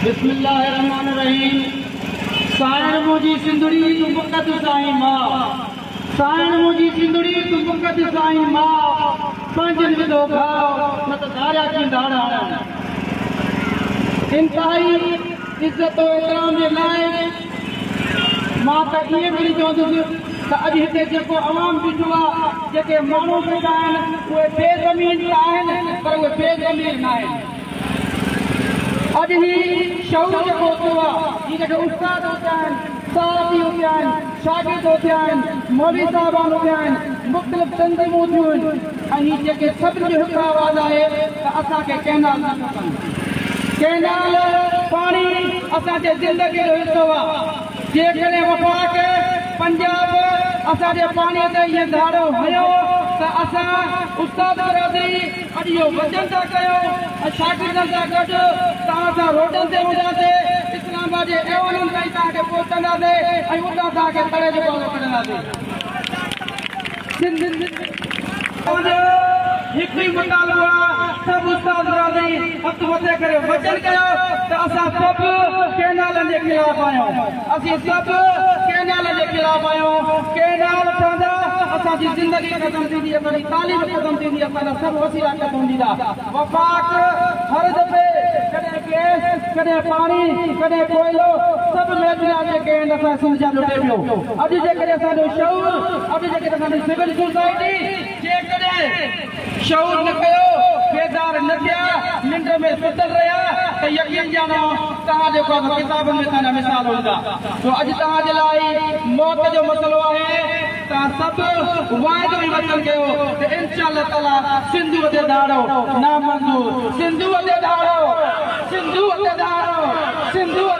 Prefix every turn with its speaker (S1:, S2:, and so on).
S1: बिस्मिल्लाहिर्रहमानिर्रहीम। साइण मुंहिंजी सिंधड़ी तूं बुकत साईं मां, साइण मुंहिंजी सिंधड़ी तूं बुकत साईं मां, पंहिंजनि विधो खाओ न त धारिया की दाड़ा। इंतहाई इज़त एतिराम जे लाइ मां त ईअं बि चवंदुसि त अॼु हिते जेको अवाम बीठो आहे, जेके माण्हू बीठा आहिनि उहे बेज़मीन आहिनि, पर उहे बेज़मीन न आहिनि। अॼु ही शौर जेको थियो आहे, ही जेके उस्ताद थिया आहिनि, साथी थिया आहिनि, शागिर्द थिया आहिनि, मौलवी साहिबान थिया आहिनि, मुख़्तलिफ़ तंज़ीमूं थियूं आहिनि, ऐं ही जेके सभिनी जो हिकु आवाज़ आहे त असांखे कैनाल न खपनि। कैनाल पाणी असांजे ज़िंदगीअ जो हिसो आहे। जेकॾहिं वफ़ाक़ पंजाब असांजे पाणीअ ते इहो धाड़ो हयो त असां उस्ताद बरादरी अॼु इहो वचन था कयूं ऐं शागिर्दनि सां गॾु तव्हां सां रोडनि ते वेंदासीं, इस्लामाबाद जे एवननि ताईं तव्हांखे पहुचंदासीं ऐं उतां तव्हांखे तड़े जो पालो कढंदासीं। हिकु ई मुतालबो आहे, सभु उस्ताद बरादरी हथ मथे करे वचन कयो त असां सभु कैनालनि जे ख़िलाफ़ आहियूं। असीं सभु कैनाल जे ख़िलाफ़ आहियूं। कैनाल ठहंदा असांजी ज़िंदगी ख़तमु थींदी, असांजी तालीम ख़तमु थींदी, असांजा सभु वसीला ख़तमु थींदा। वफ़ाक़ हर दफ़े कॾहिं गैस, कॾहिं पाणी, कॾहिं कोयलो, सभु महदूद जेके आहिनि असां सिंध जा लुटे पियो। अॼु जेकॾहिं असांजो शऊर, अॼु जेकॾहिं असांजी सिविल सोसाइटी जेकॾहिं शऊर न कयो, बेज़ार न थिया, निंड में सुतल रहिया त यकीन ॼाणो तव्हां जेको किताबनि में तव्हांजा मिसाल हूंदा। तो अॼु तव्हांजे लाइ मौत जो मसइलो आहे। तव्हां सभु वाइदो ई वचन कयो त इंशाअल्लाह ताला सिंधूअ ते दाड़ो ना मंज़ूर, सिंधूअ ते दाड़ो, सिंधूअ ते दाड़ो, सिंधूअ